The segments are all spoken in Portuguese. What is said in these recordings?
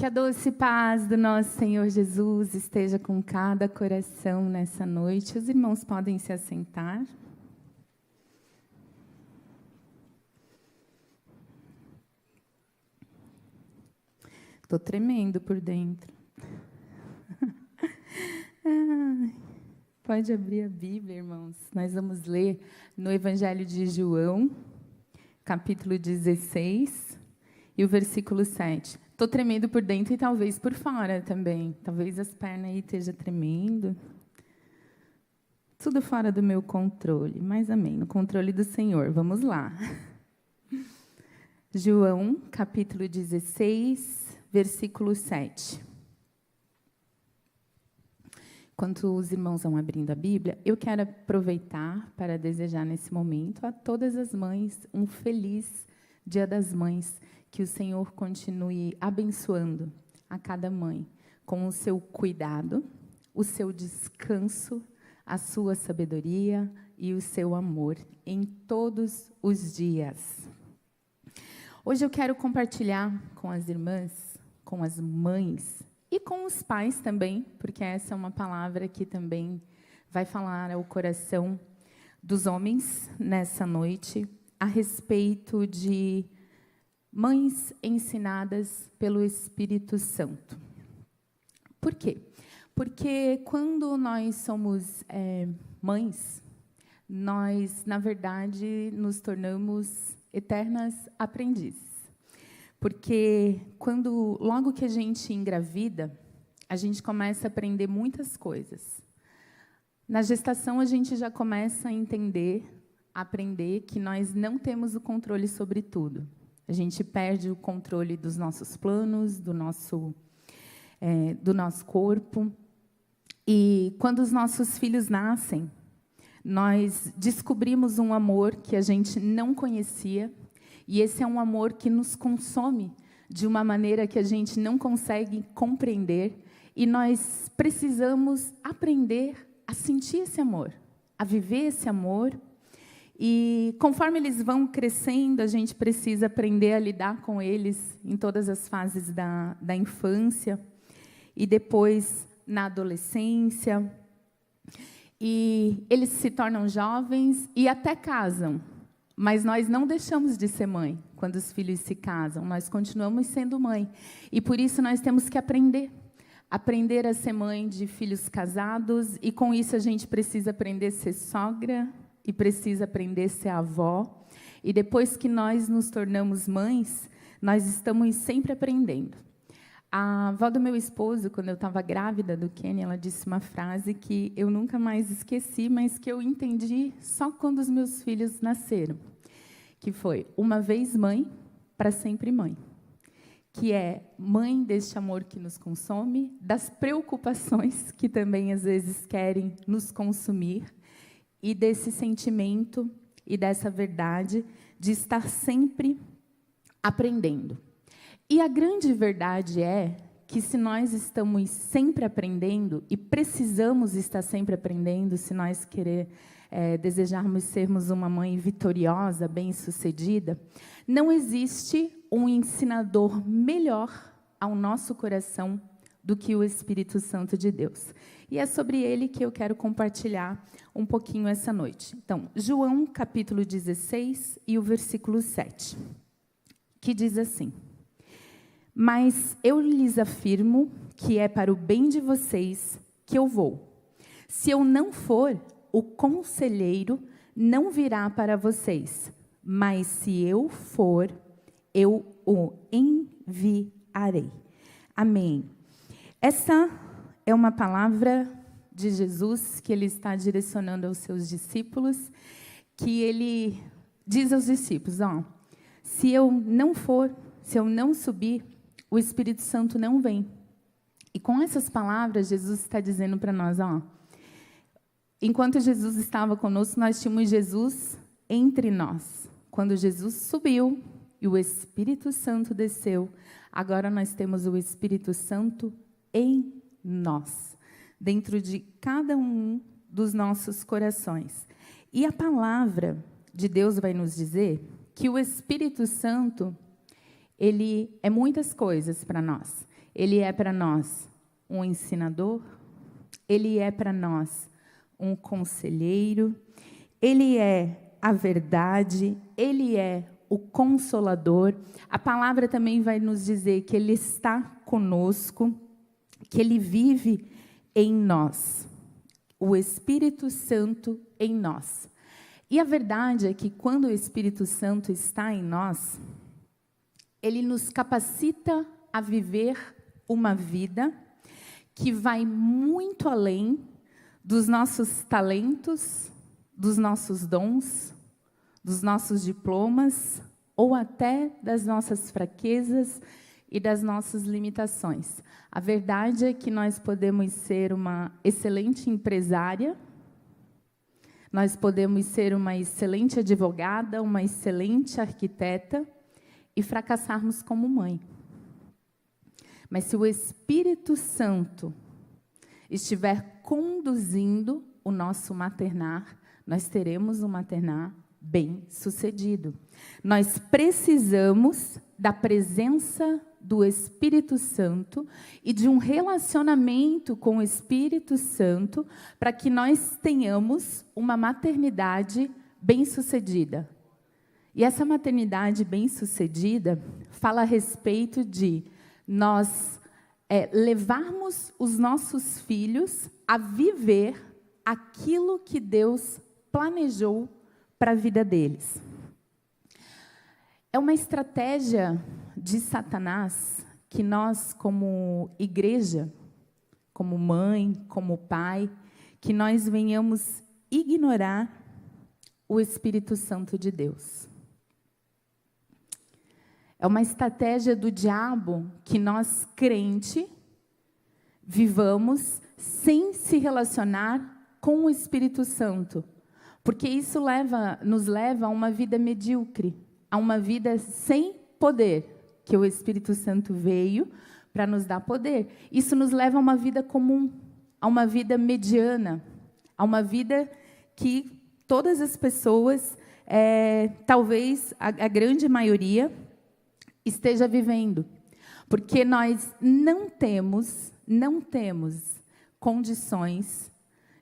Que a doce paz do nosso Senhor Jesus esteja com cada coração nessa noite. Os irmãos podem se assentar. Estou tremendo por dentro. Pode abrir a Bíblia, irmãos. Nós vamos ler no Evangelho de João, capítulo 16, e o versículo 7. Estou tremendo por dentro e talvez por fora também. Talvez as pernas aí estejam tremendo. Tudo fora do meu controle, mas amém, no controle do Senhor. Vamos lá. João, capítulo 16, versículo 7. Enquanto os irmãos vão abrindo a Bíblia, eu quero aproveitar para desejar nesse momento a todas as mães um feliz Dia das Mães. Que o Senhor continue abençoando a cada mãe com o seu cuidado, o seu descanso, a sua sabedoria e o seu amor em todos os dias. Hoje eu quero compartilhar com as irmãs, com as mães e com os pais também, porque essa é uma palavra que também vai falar ao coração dos homens nessa noite, a respeito de mães ensinadas pelo Espírito Santo. Por quê? Porque quando nós somos mães, nós, na verdade, nos tornamos eternas aprendizes. Porque logo que a gente engravida, a gente começa a aprender muitas coisas. Na gestação, a gente já começa a aprender que nós não temos o controle sobre tudo. A gente perde o controle dos nossos planos, do nosso corpo. E quando os nossos filhos nascem, nós descobrimos um amor que a gente não conhecia. E esse é um amor que nos consome de uma maneira que a gente não consegue compreender. E nós precisamos aprender a sentir esse amor, a viver esse amor. E conforme eles vão crescendo, a gente precisa aprender a lidar com eles em todas as fases da infância e depois na adolescência. E eles se tornam jovens e até casam. Mas nós não deixamos de ser mãe quando os filhos se casam. Nós continuamos sendo mãe. E por isso nós temos que aprender a ser mãe de filhos casados. E com isso a gente precisa aprender a ser sogra. E precisa aprender a ser avó. E depois que nós nos tornamos mães, nós estamos sempre aprendendo. A avó do meu esposo, quando eu estava grávida do Kenny, ela disse uma frase que eu nunca mais esqueci, mas que eu entendi só quando os meus filhos nasceram. Que foi, uma vez mãe, para sempre mãe. Que é mãe deste amor que nos consome, das preocupações que também às vezes querem nos consumir, e desse sentimento e dessa verdade de estar sempre aprendendo. E a grande verdade é que se nós estamos sempre aprendendo, e precisamos estar sempre aprendendo, se nós desejarmos sermos uma mãe vitoriosa, bem-sucedida, não existe um ensinador melhor ao nosso coração do que o Espírito Santo de Deus. E é sobre ele que eu quero compartilhar um pouquinho essa noite. Então, João, capítulo 16, e o versículo 7, que diz assim: Mas eu lhes afirmo que é para o bem de vocês que eu vou. Se eu não for, o conselheiro não virá para vocês, mas se eu for, eu o enviarei. Amém. Essa é uma palavra de Jesus que ele está direcionando aos seus discípulos, que ele diz aos discípulos, se eu não for, se eu não subir, o Espírito Santo não vem. E com essas palavras, Jesus está dizendo para nós, enquanto Jesus estava conosco, nós tínhamos Jesus entre nós. Quando Jesus subiu e o Espírito Santo desceu, agora nós temos o Espírito Santo em nós, dentro de cada um dos nossos corações. E a palavra de Deus vai nos dizer que o Espírito Santo, ele é muitas coisas para nós. Ele é para nós um ensinador, Ele é para nós um conselheiro, Ele é a verdade, Ele é o Consolador. A palavra também vai nos dizer que Ele está conosco, que Ele vive em nós, o Espírito Santo em nós. E a verdade é que quando o Espírito Santo está em nós, Ele nos capacita a viver uma vida que vai muito além dos nossos talentos, dos nossos dons, dos nossos diplomas, ou até das nossas fraquezas e das nossas limitações. A verdade é que nós podemos ser uma excelente empresária, nós podemos ser uma excelente advogada, uma excelente arquiteta e fracassarmos como mãe. Mas se o Espírito Santo estiver conduzindo o nosso maternar, nós teremos um maternar bem-sucedido. Nós precisamos da presença do Espírito Santo e de um relacionamento com o Espírito Santo para que nós tenhamos uma maternidade bem-sucedida. E essa maternidade bem-sucedida fala a respeito de nós levarmos os nossos filhos a viver aquilo que Deus planejou para a vida deles. É uma estratégia de Satanás que nós, como igreja, como mãe, como pai, que nós venhamos ignorar o Espírito Santo de Deus. É uma estratégia do diabo que nós, crente, vivamos sem se relacionar com o Espírito Santo. Porque isso nos leva a uma vida medíocre, a uma vida sem poder, que o Espírito Santo veio para nos dar poder. Isso nos leva a uma vida comum, a uma vida mediana, a uma vida que todas as pessoas, talvez a grande maioria, esteja vivendo. Porque nós não temos condições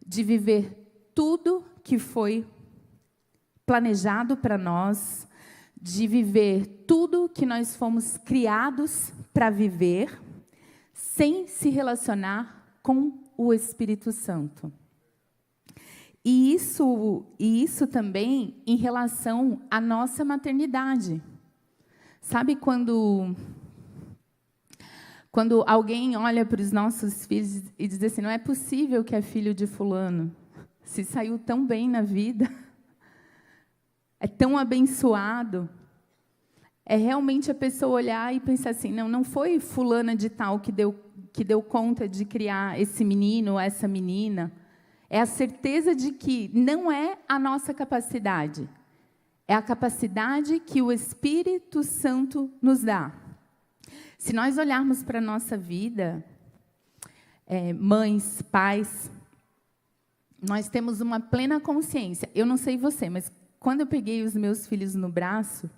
de viver tudo que foi planejado para nós, de viver tudo que nós fomos criados para viver, sem se relacionar com o Espírito Santo. E isso também em relação à nossa maternidade. Sabe quando alguém olha para os nossos filhos e diz assim, não é possível que é filho de fulano, se saiu tão bem na vida, é tão abençoado. É realmente a pessoa olhar e pensar assim, não foi fulana de tal que deu conta de criar esse menino ou essa menina. É a certeza de que não é a nossa capacidade. É a capacidade que o Espírito Santo nos dá. Se nós olharmos para a nossa vida, mães, pais, nós temos uma plena consciência. Eu não sei você, mas quando eu peguei os meus filhos no braço,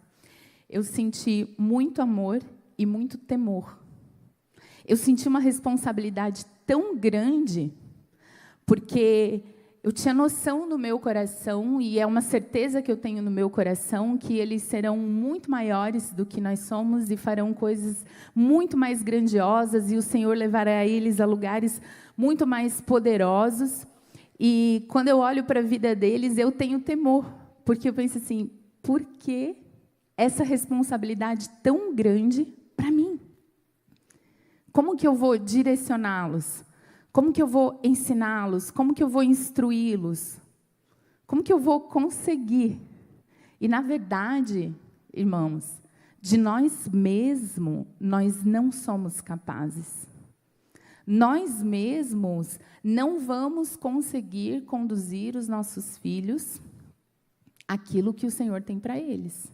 eu senti muito amor e muito temor. Eu senti uma responsabilidade tão grande, porque eu tinha noção no meu coração, e é uma certeza que eu tenho no meu coração, que eles serão muito maiores do que nós somos e farão coisas muito mais grandiosas, e o Senhor levará eles a lugares muito mais poderosos. E quando eu olho para a vida deles, eu tenho temor, porque eu penso assim, por que essa responsabilidade tão grande para mim? Como que eu vou direcioná-los? Como que eu vou ensiná-los? Como que eu vou instruí-los? Como que eu vou conseguir? E, na verdade, irmãos, de nós mesmos, nós não somos capazes. Nós mesmos não vamos conseguir conduzir os nossos filhos àquilo que o Senhor tem para eles.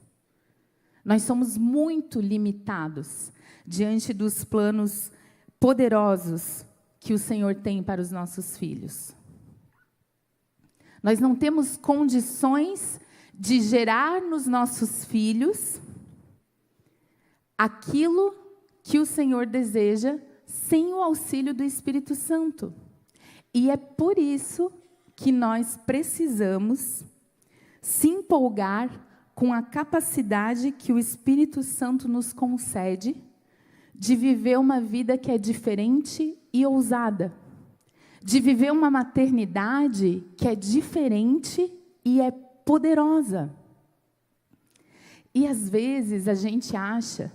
Nós somos muito limitados diante dos planos poderosos que o Senhor tem para os nossos filhos. Nós não temos condições de gerar nos nossos filhos aquilo que o Senhor deseja sem o auxílio do Espírito Santo. E é por isso que nós precisamos se empolgar com a capacidade que o Espírito Santo nos concede de viver uma vida que é diferente e ousada, de viver uma maternidade que é diferente e é poderosa. E às vezes a gente acha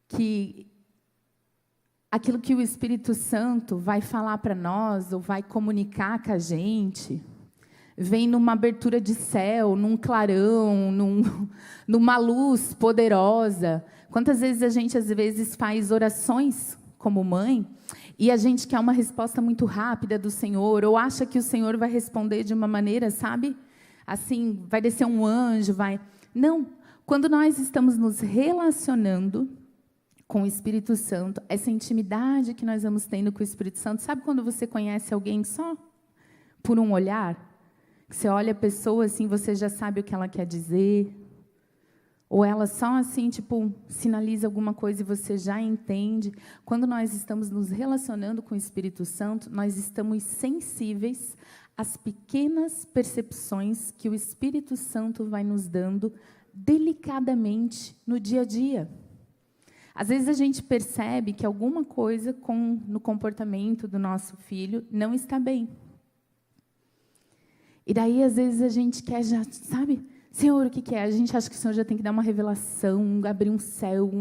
que aquilo que o Espírito Santo vai falar para nós ou vai comunicar com a gente vem numa abertura de céu, num clarão, numa luz poderosa. Quantas vezes a gente, às vezes, faz orações como mãe e a gente quer uma resposta muito rápida do Senhor, ou acha que o Senhor vai responder de uma maneira, sabe? Assim, vai descer um anjo, vai... Não. Quando nós estamos nos relacionando com o Espírito Santo, essa intimidade que nós vamos tendo com o Espírito Santo, sabe quando você conhece alguém só por um olhar? Você olha a pessoa assim, você já sabe o que ela quer dizer. Ou ela só assim, tipo, sinaliza alguma coisa e você já entende. Quando nós estamos nos relacionando com o Espírito Santo, nós estamos sensíveis às pequenas percepções que o Espírito Santo vai nos dando delicadamente no dia a dia. Às vezes a gente percebe que alguma coisa no comportamento do nosso filho não está bem. E daí, às vezes, a gente quer já, sabe? Senhor, o que é? A gente acha que o Senhor já tem que dar uma revelação, abrir um céu.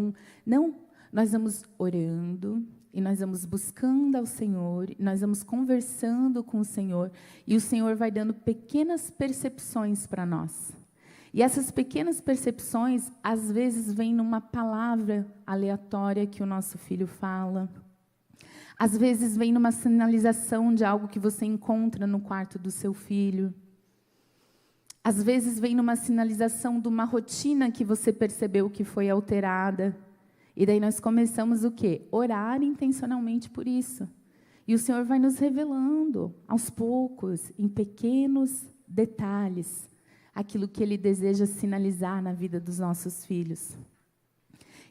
Não, nós vamos orando, e nós vamos buscando ao Senhor, e nós vamos conversando com o Senhor, e o Senhor vai dando pequenas percepções para nós. E essas pequenas percepções, às vezes, vêm numa palavra aleatória que o nosso filho fala. Às vezes vem numa sinalização de algo que você encontra no quarto do seu filho. Às vezes vem numa sinalização de uma rotina que você percebeu que foi alterada. E daí nós começamos o quê? Orar intencionalmente por isso. E o Senhor vai nos revelando, aos poucos, em pequenos detalhes, aquilo que Ele deseja sinalizar na vida dos nossos filhos.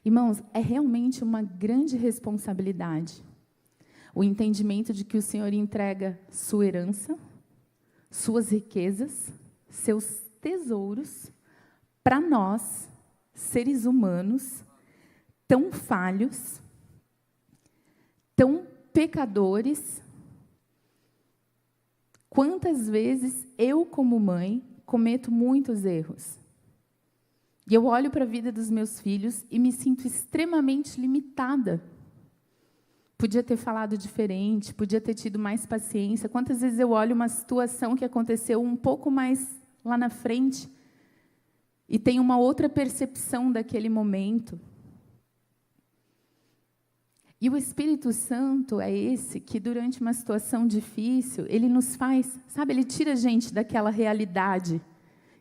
Irmãos, é realmente uma grande responsabilidade o entendimento de que o Senhor entrega sua herança, suas riquezas, seus tesouros, para nós, seres humanos, tão falhos, tão pecadores. Quantas vezes eu, como mãe, cometo muitos erros. E eu olho para a vida dos meus filhos e me sinto extremamente limitada. Podia ter falado diferente, podia ter tido mais paciência. Quantas vezes eu olho uma situação que aconteceu um pouco mais lá na frente e tenho uma outra percepção daquele momento. E o Espírito Santo é esse que, durante uma situação difícil, ele nos faz, sabe, ele tira a gente daquela realidade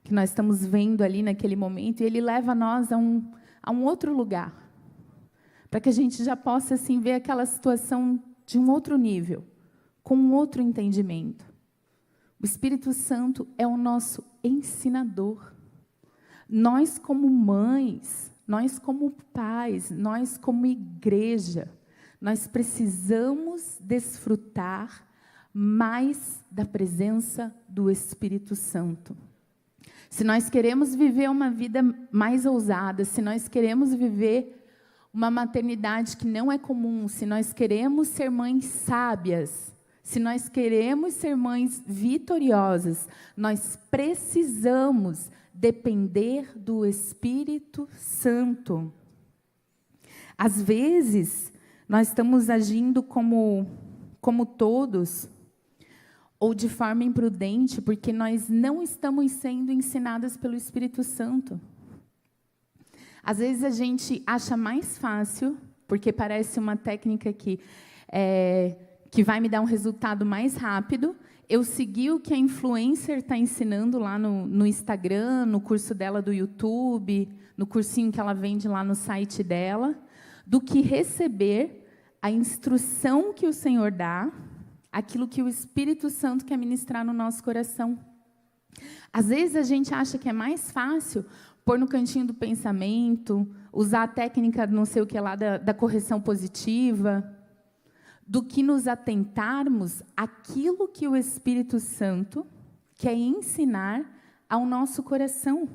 que nós estamos vendo ali naquele momento e ele leva nós a um outro lugar. Para que a gente já possa assim, ver aquela situação de um outro nível, com um outro entendimento. O Espírito Santo é o nosso ensinador. Nós, como mães, nós, como pais, nós, como igreja, nós precisamos desfrutar mais da presença do Espírito Santo. Se nós queremos viver uma vida mais ousada, se nós queremos viver uma maternidade que não é comum, se nós queremos ser mães sábias, se nós queremos ser mães vitoriosas, nós precisamos depender do Espírito Santo. Às vezes, nós estamos agindo como todos, ou de forma imprudente, porque nós não estamos sendo ensinadas pelo Espírito Santo. Às vezes a gente acha mais fácil, porque parece uma técnica que vai me dar um resultado mais rápido, eu seguir o que a influencer está ensinando lá no Instagram, no curso dela do YouTube, no cursinho que ela vende lá no site dela, do que receber a instrução que o Senhor dá, aquilo que o Espírito Santo quer ministrar no nosso coração. Às vezes a gente acha que é mais fácil, pôr no cantinho do pensamento, usar a técnica não sei o que lá da correção positiva, do que nos atentarmos àquilo que o Espírito Santo quer ensinar ao nosso coração.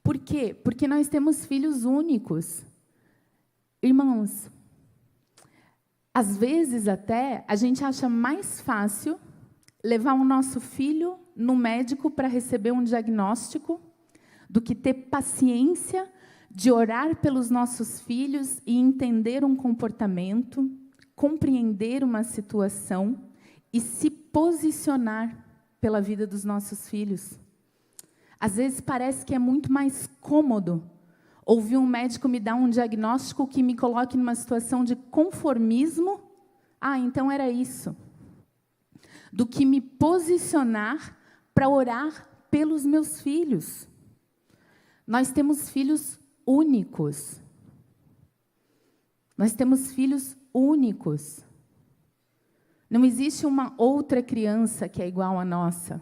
Por quê? Porque nós temos filhos únicos. Irmãos, às vezes até a gente acha mais fácil levar o nosso filho no médico para receber um diagnóstico do que ter paciência de orar pelos nossos filhos e entender um comportamento, compreender uma situação e se posicionar pela vida dos nossos filhos. Às vezes parece que é muito mais cômodo ouvir um médico me dar um diagnóstico que me coloque numa situação de conformismo. Ah, então era isso. Do que me posicionar para orar pelos meus filhos. Nós temos filhos únicos. Nós temos filhos únicos. Não existe uma outra criança que é igual à nossa.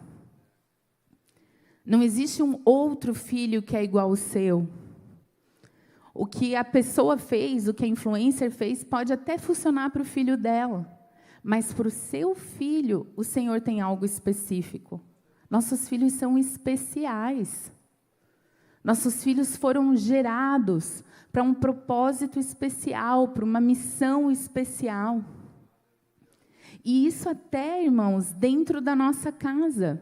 Não existe um outro filho que é igual ao seu. O que a pessoa fez, o que a influencer fez, pode até funcionar para o filho dela. Mas para o seu filho, o Senhor tem algo específico. Nossos filhos são especiais. Nossos filhos foram gerados para um propósito especial, para uma missão especial. E isso até, irmãos, dentro da nossa casa.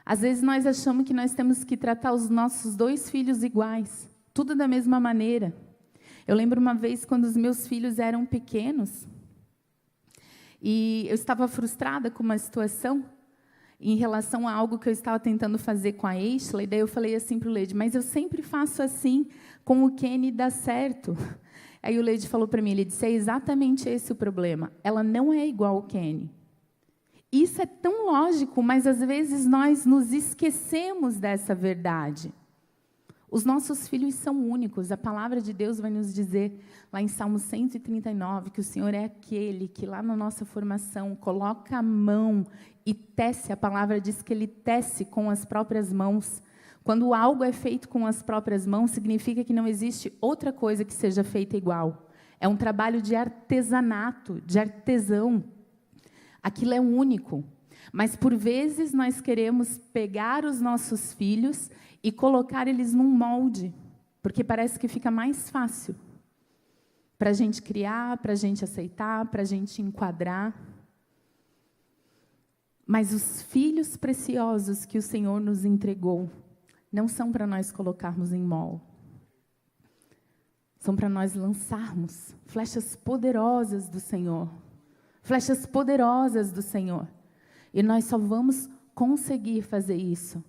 Às vezes nós achamos que nós temos que tratar os nossos 2 filhos iguais. Tudo da mesma maneira. Eu lembro uma vez, quando os meus filhos eram pequenos, e eu estava frustrada com uma situação, em relação a algo que eu estava tentando fazer com a Ashley, daí eu falei assim para o Leide, mas eu sempre faço assim com o Kenny, dá certo. Aí o Leide falou para mim, ele disse, é exatamente esse o problema, ela não é igual ao Kenny. Isso é tão lógico, mas às vezes nós nos esquecemos dessa verdade. Os nossos filhos são únicos. A palavra de Deus vai nos dizer, lá em Salmo 139, que o Senhor é aquele que lá na nossa formação coloca a mão e tece. A palavra diz que Ele tece com as próprias mãos. Quando algo é feito com as próprias mãos, significa que não existe outra coisa que seja feita igual. É um trabalho de artesanato, de artesão. Aquilo é único. Mas, por vezes, nós queremos pegar os nossos filhos e colocar eles num molde, porque parece que fica mais fácil para a gente criar, para a gente aceitar, para a gente enquadrar. Mas os filhos preciosos que o Senhor nos entregou não são para nós colocarmos em molde. São para nós lançarmos flechas poderosas do Senhor. Flechas poderosas do Senhor. E nós só vamos conseguir fazer isso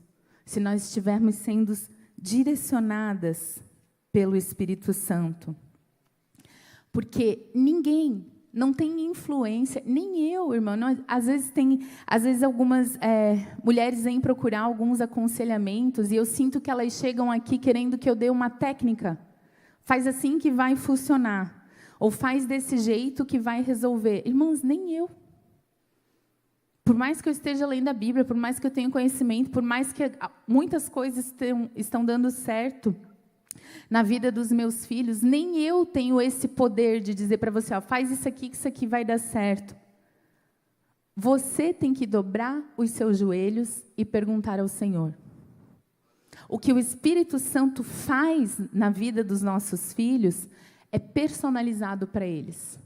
se nós estivermos sendo direcionadas pelo Espírito Santo. Porque ninguém não tem influência, nem eu, irmão. Às vezes algumas mulheres vêm procurar alguns aconselhamentos e eu sinto que elas chegam aqui querendo que eu dê uma técnica. Faz assim que vai funcionar. Ou faz desse jeito que vai resolver. Irmãos, nem eu. Por mais que eu esteja lendo a Bíblia, por mais que eu tenha conhecimento, por mais que muitas coisas estão dando certo na vida dos meus filhos, nem eu tenho esse poder de dizer para você, ó, faz isso aqui, que isso aqui vai dar certo. Você tem que dobrar os seus joelhos e perguntar ao Senhor. O que o Espírito Santo faz na vida dos nossos filhos é personalizado para eles.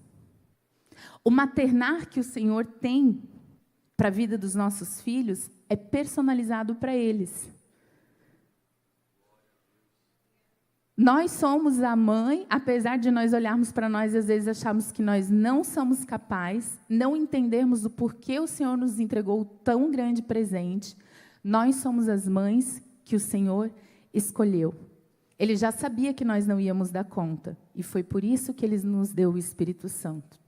O maternar que o Senhor tem para a vida dos nossos filhos é personalizado para eles. Nós somos a mãe, apesar de nós olharmos para nós e às vezes acharmos que nós não somos capazes, não entendermos o porquê o Senhor nos entregou tão grande presente, nós somos as mães que o Senhor escolheu. Ele já sabia que nós não íamos dar conta, e foi por isso que Ele nos deu o Espírito Santo.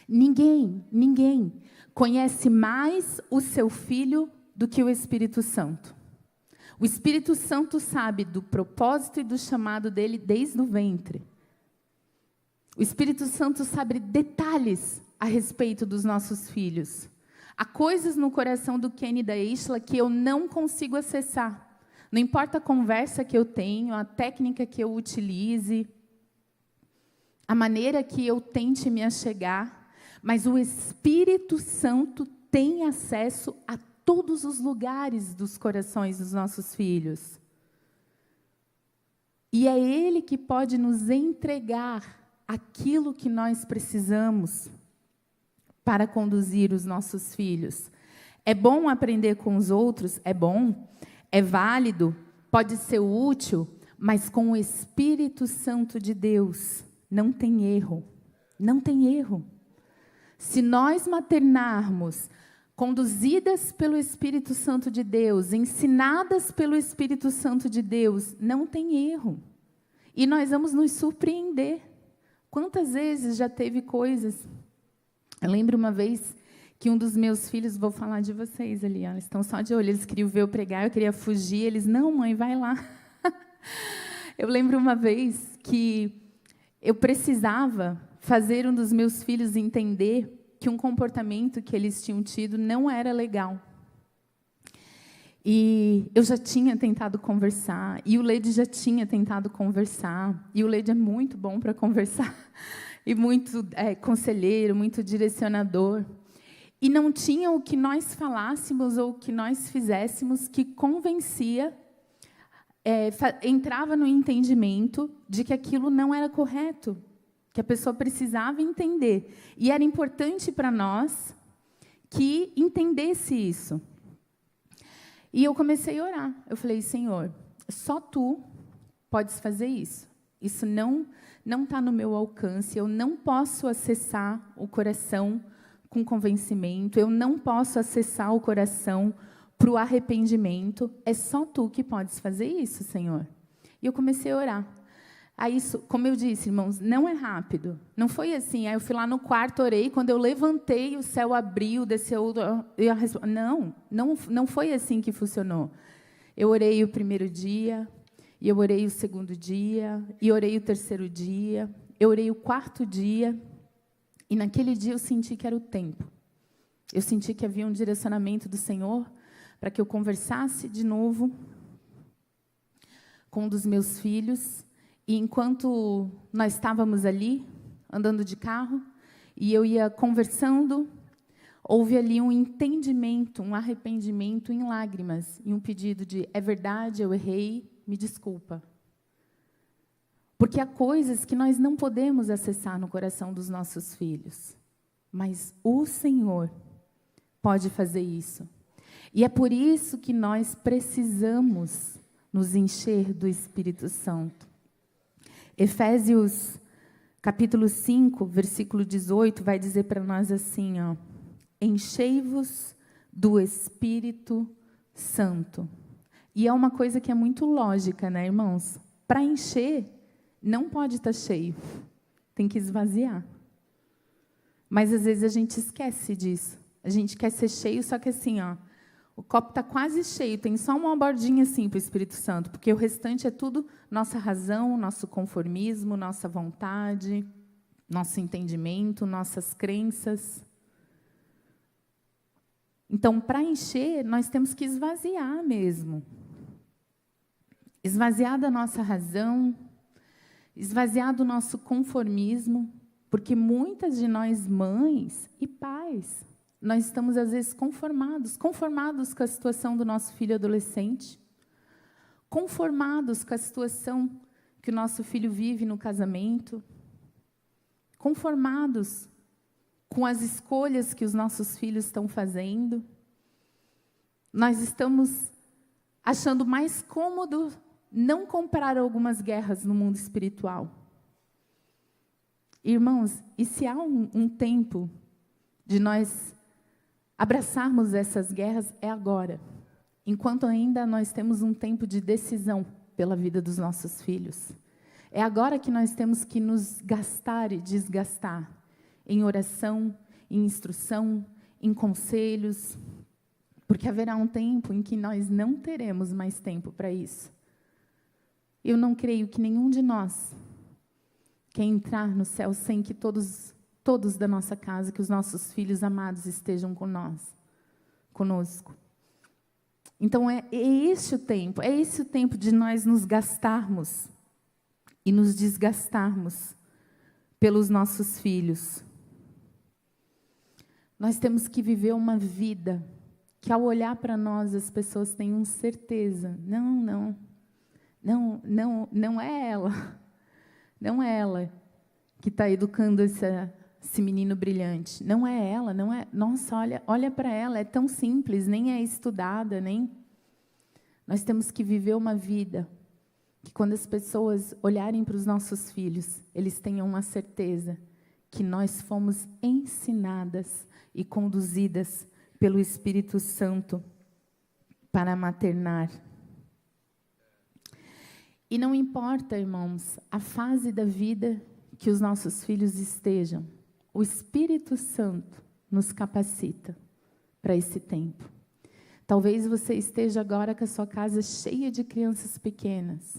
Ninguém conhece mais o seu filho do que o Espírito Santo. O Espírito Santo sabe do propósito e do chamado dele desde o ventre. O Espírito Santo sabe detalhes a respeito dos nossos filhos. Há coisas no coração do Kenny e da Isla que eu não consigo acessar. Não importa a conversa que eu tenho, a técnica que eu utilize, a maneira que eu tente me achegar, mas o Espírito Santo tem acesso a todos os lugares dos corações dos nossos filhos. E é Ele que pode nos entregar aquilo que nós precisamos para conduzir os nossos filhos. É bom aprender com os outros, é bom, é válido, pode ser útil, mas com o Espírito Santo de Deus não tem erro. Não tem erro. Se nós maternarmos, conduzidas pelo Espírito Santo de Deus, ensinadas pelo Espírito Santo de Deus, não tem erro. E nós vamos nos surpreender. Quantas vezes já teve coisas? Eu lembro uma vez que um dos meus filhos, vou falar de vocês ali, eles estão só de olho, eles queriam ver eu pregar, eu queria fugir, eles, não, mãe, vai lá. Eu lembro uma vez que eu precisava fazer um dos meus filhos entender que um comportamento que eles tinham tido não era legal. E eu já tinha tentado conversar, e o Leide já tinha tentado conversar, e o Leide é muito bom para conversar, e muito conselheiro, muito direcionador. E não tinha o que nós falássemos ou o que nós fizéssemos que convencia, entrava no entendimento de que aquilo não era correto, que a pessoa precisava entender. E era importante para nós que entendesse isso. E eu comecei a orar. Eu falei, Senhor, só Tu podes fazer isso. Isso não está no meu alcance. Eu não posso acessar o coração com convencimento. Eu não posso acessar o coração para o arrependimento. É só Tu que podes fazer isso, Senhor. E eu comecei a orar. Aí, como eu disse, irmãos, não é rápido. Não foi assim, aí eu fui lá no quarto, orei, quando eu levantei, o céu abriu, desceu... Não foi assim que funcionou. Eu orei o primeiro dia, e eu orei o segundo dia, e orei o terceiro dia, eu orei o quarto dia, e naquele dia eu senti que era o tempo. Eu senti que havia um direcionamento do Senhor para que eu conversasse de novo com um dos meus filhos. E enquanto nós estávamos ali, andando de carro, e eu ia conversando, houve ali um entendimento, um arrependimento em lágrimas, e um pedido de, é verdade, eu errei, me desculpa. Porque há coisas que nós não podemos acessar no coração dos nossos filhos, mas o Senhor pode fazer isso. E é por isso que nós precisamos nos encher do Espírito Santo. Efésios, capítulo 5, versículo 18, vai dizer para nós assim, ó, enchei-vos do Espírito Santo. E é uma coisa que é muito lógica, né, irmãos? Para encher, não pode estar cheio, tem que esvaziar. Mas, às vezes, a gente esquece disso. A gente quer ser cheio, só que assim, ó, o copo está quase cheio, tem só uma bordinha assim para o Espírito Santo, porque o restante é tudo nossa razão, nosso conformismo, nossa vontade, nosso entendimento, nossas crenças. Então, para encher, nós temos que esvaziar mesmo. Esvaziar da nossa razão, esvaziar do nosso conformismo, porque muitas de nós, mães e pais, nós estamos, às vezes, conformados com a situação do nosso filho adolescente, conformados com a situação que o nosso filho vive no casamento, conformados com as escolhas que os nossos filhos estão fazendo. Nós estamos achando mais cômodo não comprar algumas guerras no mundo espiritual. Irmãos, e se há um tempo de nós abraçarmos essas guerras, é agora. Enquanto ainda nós temos um tempo de decisão pela vida dos nossos filhos. É agora que nós temos que nos gastar e desgastar em oração, em instrução, em conselhos, porque haverá um tempo em que nós não teremos mais tempo para isso. Eu não creio que nenhum de nós quer entrar no céu sem que todos da nossa casa, que os nossos filhos amados estejam conosco. Então, é esse o tempo de nós nos gastarmos e nos desgastarmos pelos nossos filhos. Nós temos que viver uma vida que, ao olhar para nós, as pessoas tenham certeza. Não é ela. Não é ela que está educando esse menino brilhante. Não é ela, não é. Nossa, olha para ela, é tão simples, nem é estudada, nem. Nós temos que viver uma vida que, quando as pessoas olharem para os nossos filhos, eles tenham uma certeza que nós fomos ensinadas e conduzidas pelo Espírito Santo para maternar. E não importa, irmãos, a fase da vida que os nossos filhos estejam, o Espírito Santo nos capacita para esse tempo. Talvez você esteja agora com a sua casa cheia de crianças pequenas.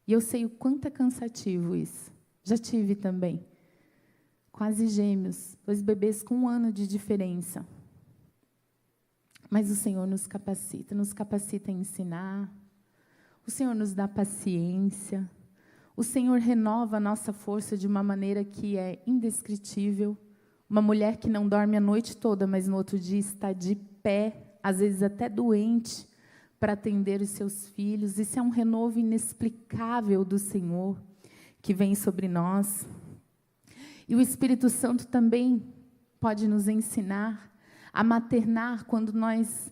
E eu sei o quanto é cansativo isso. Já tive também. Quase gêmeos, 2 bebês com 1 ano de diferença. Mas o Senhor nos capacita a ensinar. O Senhor nos dá paciência. O Senhor renova a nossa força de uma maneira que é indescritível. Uma mulher que não dorme a noite toda, mas no outro dia está de pé, às vezes até doente, para atender os seus filhos. Isso é um renovo inexplicável do Senhor que vem sobre nós. E o Espírito Santo também pode nos ensinar a maternar quando nós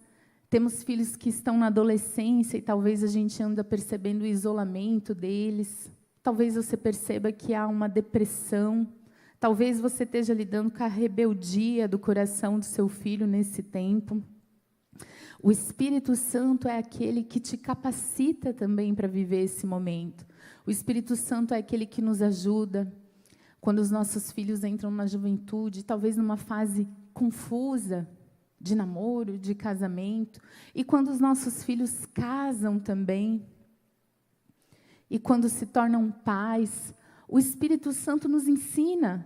temos filhos que estão na adolescência e talvez a gente anda percebendo o isolamento deles. Talvez você perceba que há uma depressão. Talvez você esteja lidando com a rebeldia do coração do seu filho nesse tempo. O Espírito Santo é aquele que te capacita também para viver esse momento. O Espírito Santo é aquele que nos ajuda quando os nossos filhos entram na juventude, talvez numa fase confusa de namoro, de casamento, e quando os nossos filhos casam também, e quando se tornam pais, o Espírito Santo nos ensina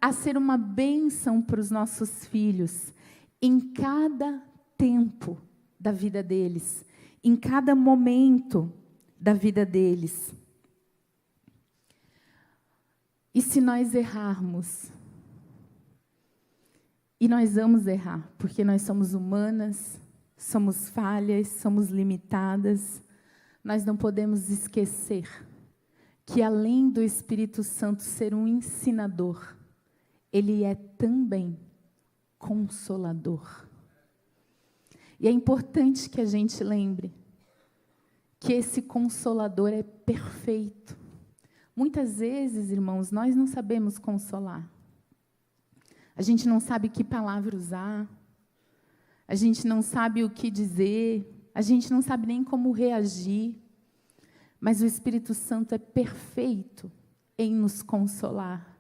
a ser uma bênção para os nossos filhos, em cada tempo da vida deles, em cada momento da vida deles. E se nós errarmos, e nós vamos errar, porque nós somos humanas, somos falhas, somos limitadas, nós não podemos esquecer que, além do Espírito Santo ser um ensinador, ele é também consolador. E é importante que a gente lembre que esse consolador é perfeito. Muitas vezes, irmãos, nós não sabemos consolar. A gente não sabe que palavra usar, a gente não sabe o que dizer, a gente não sabe nem como reagir, mas o Espírito Santo é perfeito em nos consolar.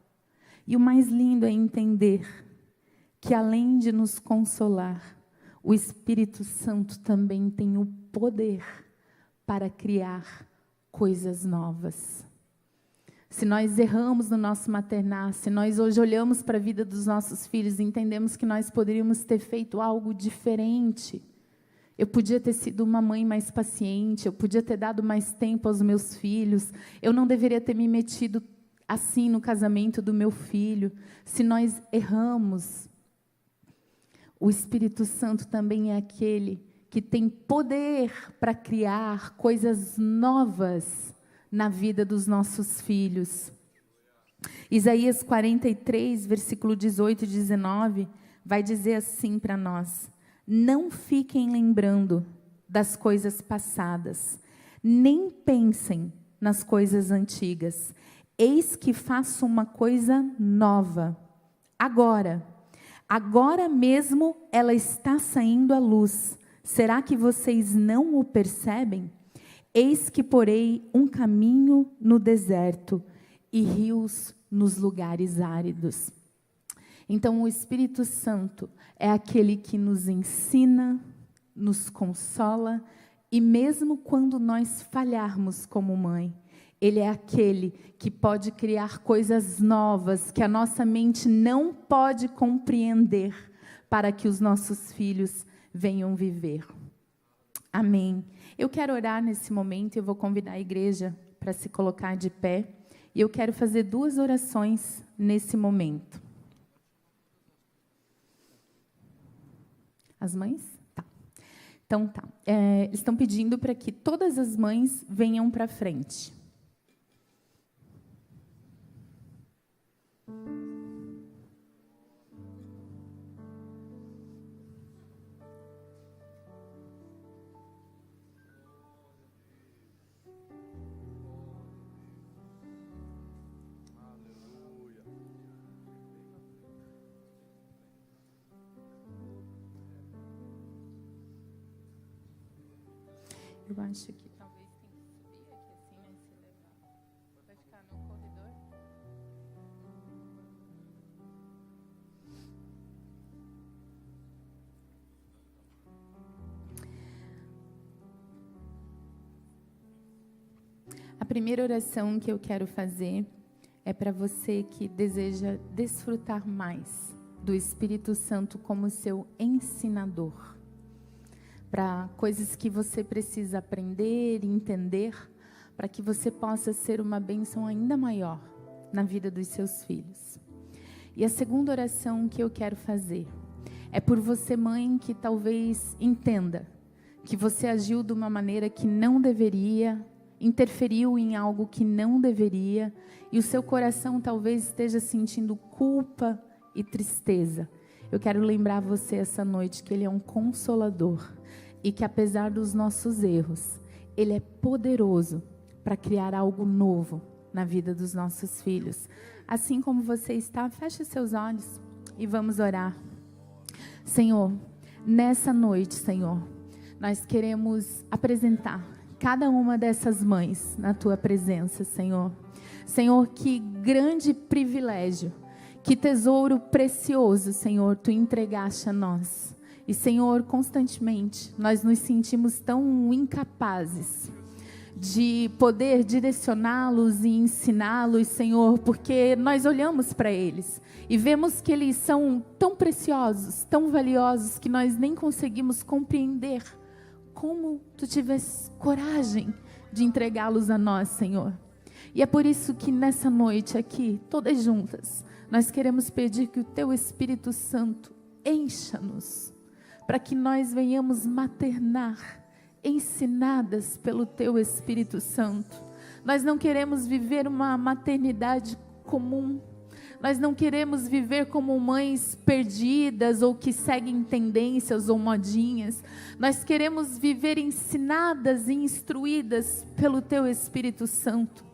E o mais lindo é entender que, além de nos consolar, o Espírito Santo também tem o poder para criar coisas novas. Se nós erramos no nosso maternar, se nós hoje olhamos para a vida dos nossos filhos e entendemos que nós poderíamos ter feito algo diferente, eu podia ter sido uma mãe mais paciente, eu podia ter dado mais tempo aos meus filhos, eu não deveria ter me metido assim no casamento do meu filho. Se nós erramos, o Espírito Santo também é aquele que tem poder para criar coisas novas na vida dos nossos filhos. Isaías 43, versículo 18 e 19, vai dizer assim para nós: não fiquem lembrando das coisas passadas, nem pensem nas coisas antigas. Eis que faço uma coisa nova. Agora mesmo ela está saindo à luz. Será que vocês não o percebem? Eis que porei um caminho no deserto e rios nos lugares áridos. Então, o Espírito Santo é aquele que nos ensina, nos consola, e mesmo quando nós falharmos como mãe, ele é aquele que pode criar coisas novas que a nossa mente não pode compreender, para que os nossos filhos venham viver. Amém. Eu quero orar nesse momento, eu vou convidar a igreja para se colocar de pé. E eu quero fazer 2 orações nesse momento. As mães? Tá. Então tá. Estão pedindo para que todas as mães venham para frente. Eu acho que talvez tenha que subir aqui assim, né? Se levar. Vai ficar no corredor. A primeira oração que eu quero fazer é para você que deseja desfrutar mais do Espírito Santo como seu ensinador. Para coisas que você precisa aprender e entender, para que você possa ser uma bênção ainda maior na vida dos seus filhos. E a segunda oração que eu quero fazer é por você, mãe, que talvez entenda que você agiu de uma maneira que não deveria, interferiu em algo que não deveria, e o seu coração talvez esteja sentindo culpa e tristeza. Eu quero lembrar você essa noite que Ele é um consolador e que apesar dos nossos erros, Ele é poderoso para criar algo novo na vida dos nossos filhos. Assim como você está, feche seus olhos e vamos orar. Senhor, nessa noite, Senhor, nós queremos apresentar cada uma dessas mães na Tua presença, Senhor. Senhor, que grande privilégio, que tesouro precioso, Senhor, Tu entregaste a nós. E, Senhor, constantemente, nós nos sentimos tão incapazes de poder direcioná-los e ensiná-los, Senhor, porque nós olhamos para eles e vemos que eles são tão preciosos, tão valiosos, que nós nem conseguimos compreender como Tu tivesse coragem de entregá-los a nós, Senhor. E é por isso que nessa noite aqui, todas juntas, nós queremos pedir que o Teu Espírito Santo encha-nos, para que nós venhamos maternar, ensinadas pelo Teu Espírito Santo. Nós não queremos viver uma maternidade comum. Nós não queremos viver como mães perdidas ou que seguem tendências ou modinhas. Nós queremos viver ensinadas e instruídas pelo Teu Espírito Santo.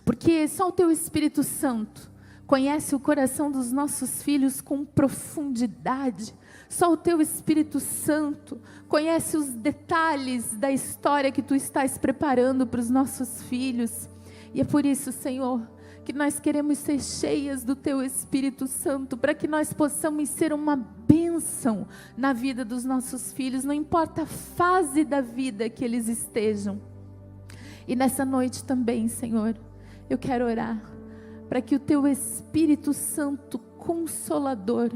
Porque só o Teu Espírito Santo conhece o coração dos nossos filhos com profundidade. Só o Teu Espírito Santo conhece os detalhes da história que Tu estás preparando para os nossos filhos. E é por isso, Senhor, que nós queremos ser cheias do Teu Espírito Santo, para que nós possamos ser uma bênção na vida dos nossos filhos, não importa a fase da vida que eles estejam. E nessa noite também, Senhor, eu quero orar para que o Teu Espírito Santo Consolador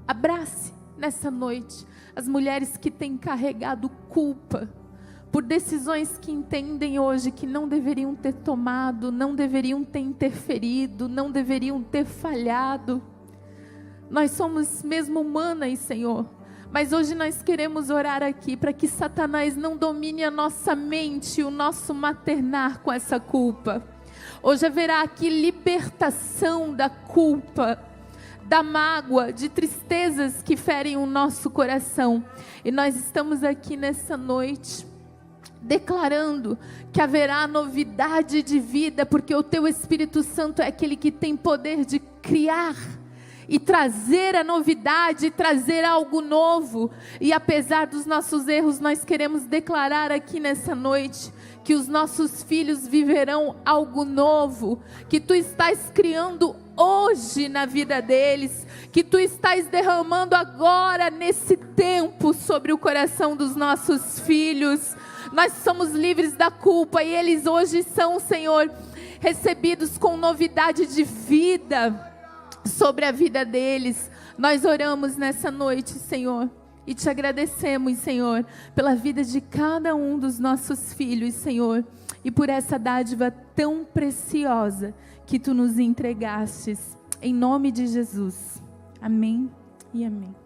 abrace nessa noite as mulheres que têm carregado culpa por decisões que entendem hoje que não deveriam ter tomado, não deveriam ter interferido, não deveriam ter falhado. Nós somos mesmo humanas, Senhor, mas hoje nós queremos orar aqui para que Satanás não domine a nossa mente, o nosso maternar com essa culpa. Hoje haverá aqui libertação da culpa, da mágoa, de tristezas que ferem o nosso coração. E nós estamos aqui nessa noite declarando que haverá novidade de vida, porque o Teu Espírito Santo é aquele que tem poder de criar e trazer a novidade, trazer algo novo. E apesar dos nossos erros, nós queremos declarar aqui nessa noite que os nossos filhos viverão algo novo, que Tu estás criando hoje na vida deles, que Tu estás derramando agora nesse tempo sobre o coração dos nossos filhos. Nós somos livres da culpa e eles hoje são, Senhor, recebidos com novidade de vida sobre a vida deles. Nós oramos nessa noite, Senhor, E te agradecemos, Senhor, pela vida de cada um dos nossos filhos, Senhor, e por essa dádiva tão preciosa que Tu nos entregastes, em nome de Jesus. Amém e amém.